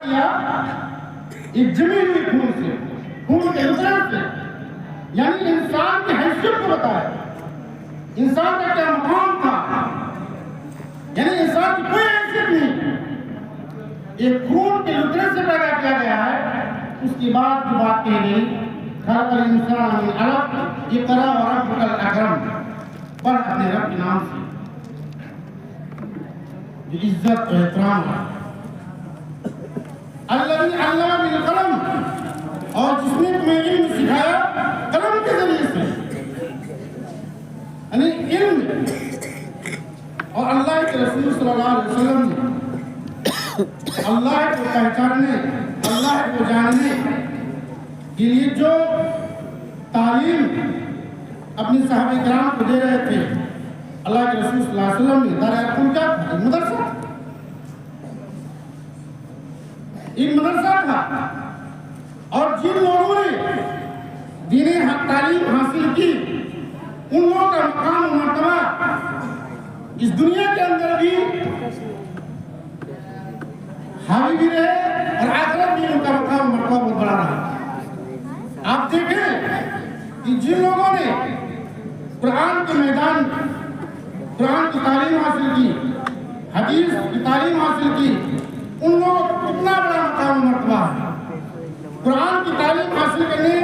کیا ایک جمی ہوئی خون سے، خون کے نصرت سے، یعنی انسان کی حیثیت کو بتایا، انسان کا کیا مقام تھا، یعنی انسان کی کوئی حیثیت نہیں، ایک خون کے نصرت سے پیدا کیا گیا ہے۔ اس کی بعد جو بات کہی گئی خلق الانسان من علق اقرأ وربک الاکرم، پڑھ اپنے رب کے نام سے جو عزت و احترام ہے، الذی علم بالقلم، اور جس نے تمہیں علم سکھایا قلم کے ذریعے سے، یعنی علم۔ اور اللہ کے رسول صلی اللہ علیہ وسلم نے اللہ کو پہچاننے، اللہ کو جاننے کے لیے جو تعلیم اپنی صحابہ کرام کو دے رہے تھے، اللہ کے رسول صلی اللہ علیہ وسلم نے دار ارقم کیا تھا؟ مدرسہ، ایک مدرسہ تھا۔ اور جن لوگوں نے دین حق تعلیم حاصل کی، ان لوگوں کا مقام و مرتبہ اس دنیا کے اندر بھی حاوی بھی رہے اور آخرت میں ان کا مقام و مرتبہ بہت بڑا رہا۔ آپ دیکھیں کہ جن لوگوں نے قرآن کے میدان، قرآن کی تعلیم حاصل کی، حدیث کی تعلیم حاصل کی، ان لوگوں کو کتنا بڑا مقام و مرتبہ ہے۔ قرآن کی تعلیم حاصل کرنے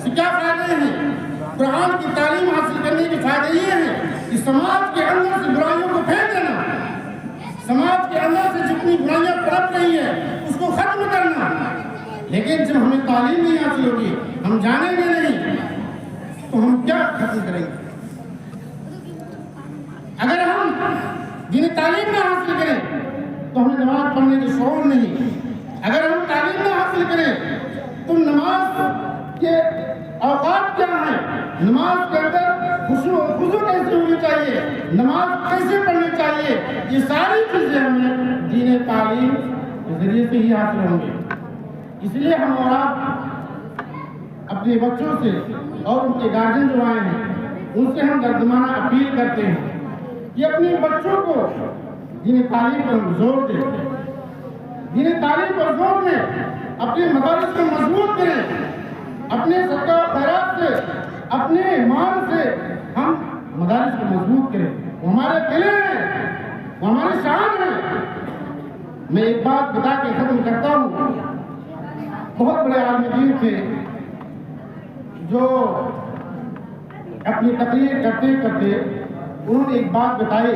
سے کیا فائدے ہیں؟ قرآن کی تعلیم حاصل کرنے کے فائدے یہ ہیں کہ سماج کے اندر سے برائیوں کو پھینک دینا، سماج کے اندر سے جتنی برائیاں پنپ رہی ہیں اس کو ختم کرنا۔ لیکن جب ہمیں تعلیم نہیں حاصل ہوگی، ہم جانیں گے نہیں، تو ہم کیا ختم کریں گے؟ اگر ہم دین تعلیم نہ حاصل کریں تو ہمیں نماز پڑھنے کے شعور نہیں، اگر ہم تعلیم نہ حاصل کریں تو نماز کے اوقات کیا ہیں، نماز کے اندر خشوع و خضوع کیسے ہونی چاہیے، نماز کیسے پڑھنی چاہیے، یہ ساری چیزیں ہمیں دین تعلیم کے ذریعے سے ہی حاصل ہوں گے۔ اس لیے ہم اور آپ اپنے بچوں سے اور ان کے گارجین جو آئے ہیں ان سے ہم دردمانہ اپیل کرتے ہیں کہ اپنے بچوں کو دین تعلیم پر زور دیں، دین تعلیم پر زور دیں، اپنے مدارس کو مضبوط کریں، اپنے صدقہ و خیرات سے، اپنے مال سے ہم مدارس کو مضبوط کریں۔ وہ ہمارے قلعے ہیں، وہ ہماری شان ہے۔ میں ایک بات بتا کے ختم کرتا ہوں۔ بہت بڑے عالم دین تھے جو اپنی تقریر کرتے کرتے انہوں نے ایک بات بتائی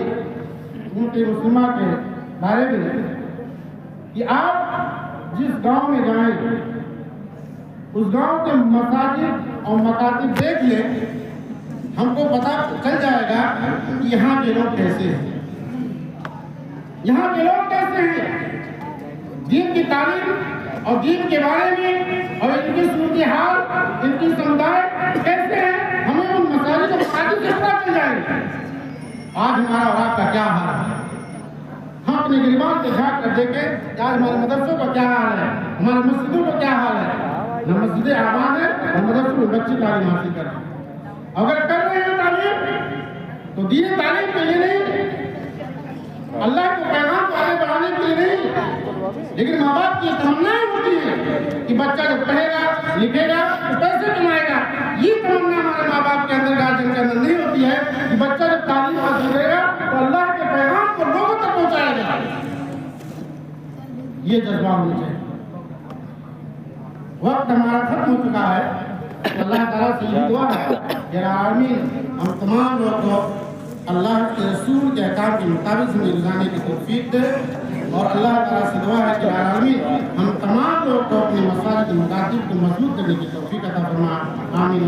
ان کے مسلمہ کے بارے میں کہ آپ جس گاؤں میں جائیں اس گاؤں کے مساجد اور مکاتب دیکھ لیں، ہم کو پتہ چل جائے گا کہ یہاں کے لوگ کیسے ہیں، یہاں کے لوگ کیسے ہیں، دین کی تعلیم اور دین کے بارے میں اور ان کی صورتحال، ان کی سمدائے کیسے ہیں، ہمیں ان مساجد اور مکاتب سے پتہ چل جائے گا۔ آج ہمارا اور آپ کا کیا حال ہے؟ ہم اپنے گریبان سے جھانک کر دیکھیں کہ آج ہمارے مدرسوں کا کیا حال ہے، ہمارے مسجدوں کا کیا حال ہے۔ نہ مسجدیں آباد ہیں اور مدرسوں میں بچے تعلیم حاصل کر رہے ہیں۔ اگر کر رہے ہیں تعلیم تو دین تعلیم کے لیے نہیں، اللہ کے پیغام کو آگے بڑھانے کے لیے نہیں، لیکن ماں باپ کی تمنائیں ہوتی ہیں کہ بچہ جب پڑھے گا لکھے گا تو پیسے کمائے گا۔ یہ تمنا ہمارے ماں باپ کے اندر، گارجن کے اندر نہیں ہوتی ہے کہ بچہ جب تعلیم حاصل کرے گا تو اللہ کے پیغام کو لوگوں تک پہنچائے گا۔ یہ جذبہ ہونا چاہیے۔ وقت ہمارا ختم ہو چکا ہے۔ اللہ تعالیٰ سے یہ دعا ہے کہ آمین، ہم تمام لوگوں کو اللہ کے رسول کے احکام کے مطابق زندگی گزارنے کی توفیق دے، اور اللہ تعالیٰ سے دعا ہے کہ آمین، ہم تمام لوگوں کو اپنے مساجد مکاتب کو مضبوط کرنے کی توفیق عطا فرما۔ آمین۔